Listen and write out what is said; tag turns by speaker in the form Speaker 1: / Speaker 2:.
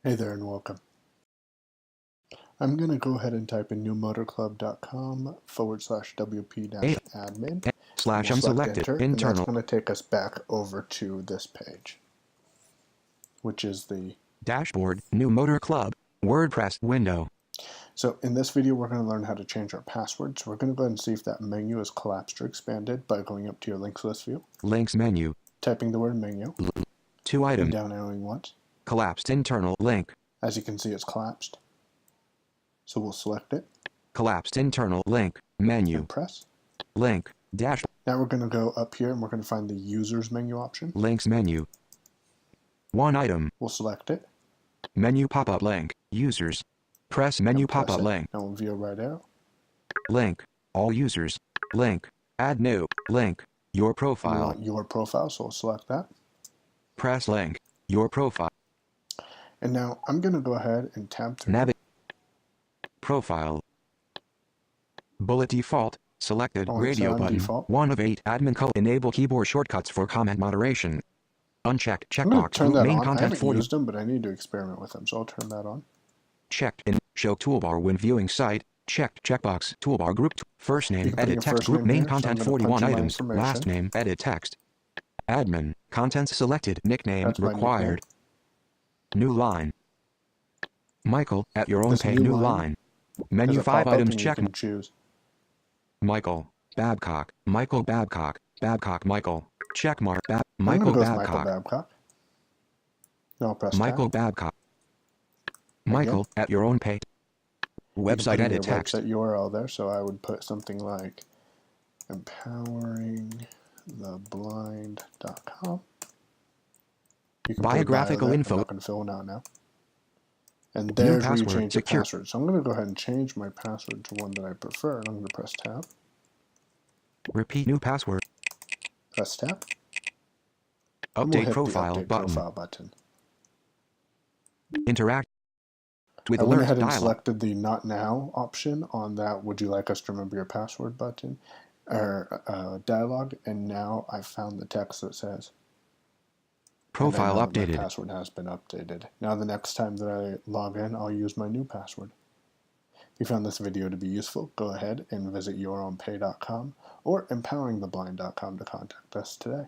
Speaker 1: Hey there and welcome. I'm going to go ahead and type in newmotorclub.com/wp-admin
Speaker 2: Slash
Speaker 1: we'll select
Speaker 2: unselected
Speaker 1: enter, and that's
Speaker 2: internal
Speaker 1: going to take us back over to this page, which is the
Speaker 2: dashboard, New Motor Club, WordPress window.
Speaker 1: So in this video we're going to learn how to change our password. So we're going to go ahead and see if that menu is collapsed or expanded by going up to your links list view,
Speaker 2: Links menu,
Speaker 1: typing the word menu,
Speaker 2: 2
Speaker 1: and
Speaker 2: item,
Speaker 1: down arrowing once.
Speaker 2: collapsed internal link,
Speaker 1: As you can see, it's collapsed. So we'll select it
Speaker 2: collapsed internal link, menu,
Speaker 1: and press.
Speaker 2: link, dash,
Speaker 1: Now we're going to go up here and we're going to find the users menu option.
Speaker 2: links menu, 1 item,
Speaker 1: We'll select it.
Speaker 2: menu pop-up link, users, press menu pop-up link,
Speaker 1: Now we'll view right arrow.
Speaker 2: link, all users, link, add new, link, your
Speaker 1: We
Speaker 2: profile,
Speaker 1: want your profile, so we'll select that.
Speaker 2: press link, your profile,
Speaker 1: And now I'm going to go ahead and tab through.
Speaker 2: navigate, profile, bullet default, selected, radio button,
Speaker 1: default.
Speaker 2: 1 of 8, admin code, enable keyboard shortcuts for comment moderation, unchecked,
Speaker 1: I'm going to
Speaker 2: checkbox,
Speaker 1: turn
Speaker 2: group
Speaker 1: that
Speaker 2: main
Speaker 1: on. I
Speaker 2: content
Speaker 1: haven't
Speaker 2: 40,
Speaker 1: used them, but I need to experiment with them, so I'll turn that on.
Speaker 2: checked in, show toolbar when viewing site, checked, checkbox, toolbar group, first
Speaker 1: You
Speaker 2: name,
Speaker 1: can put
Speaker 2: edit
Speaker 1: your
Speaker 2: text,
Speaker 1: first
Speaker 2: group
Speaker 1: name
Speaker 2: main
Speaker 1: here, so I'm
Speaker 2: content
Speaker 1: gonna
Speaker 2: 41
Speaker 1: punch in my
Speaker 2: items, last
Speaker 1: information.
Speaker 2: name, edit text, admin, contents selected, nickname
Speaker 1: That's my
Speaker 2: required, new line, Michael, at your own
Speaker 1: This
Speaker 2: page,
Speaker 1: new
Speaker 2: new
Speaker 1: line
Speaker 2: line, menu
Speaker 1: There's a
Speaker 2: 5
Speaker 1: pop-up
Speaker 2: items,
Speaker 1: and
Speaker 2: check,
Speaker 1: you can choose.
Speaker 2: Michael, Babcock, Michael Babcock, Babcock Michael, checkmark,
Speaker 1: I'm going to
Speaker 2: Michael
Speaker 1: go with Michael
Speaker 2: Babcock,
Speaker 1: Babcock. Now I'll press
Speaker 2: Michael
Speaker 1: tab.
Speaker 2: Babcock, Michael, at your own page,
Speaker 1: You can
Speaker 2: website
Speaker 1: put in
Speaker 2: edit
Speaker 1: your
Speaker 2: text,
Speaker 1: website URL there, so I would put something like empoweringtheblind.com. You can
Speaker 2: biographical
Speaker 1: put a bio there.
Speaker 2: info,
Speaker 1: I'm not going to fill it out now. And
Speaker 2: new
Speaker 1: there's where you
Speaker 2: password,
Speaker 1: change your
Speaker 2: secure,
Speaker 1: password. So I'm going to go ahead and change my password to one that I prefer, and I'm going to press tab.
Speaker 2: repeat new password,
Speaker 1: Press tab. And we'll
Speaker 2: update
Speaker 1: hit
Speaker 2: profile
Speaker 1: the update
Speaker 2: button,
Speaker 1: profile button.
Speaker 2: interact with
Speaker 1: I went
Speaker 2: alert
Speaker 1: ahead and
Speaker 2: dialog,
Speaker 1: selected the not now option on that would you like us to remember your password button or dialog, and now I found the text that says
Speaker 2: profile
Speaker 1: and I know
Speaker 2: updated,
Speaker 1: my password has been updated. Now the next time that I log in, I'll use my new password. If you found this video to be useful, go ahead and visit yourownpay.com or empoweringtheblind.com to contact us today.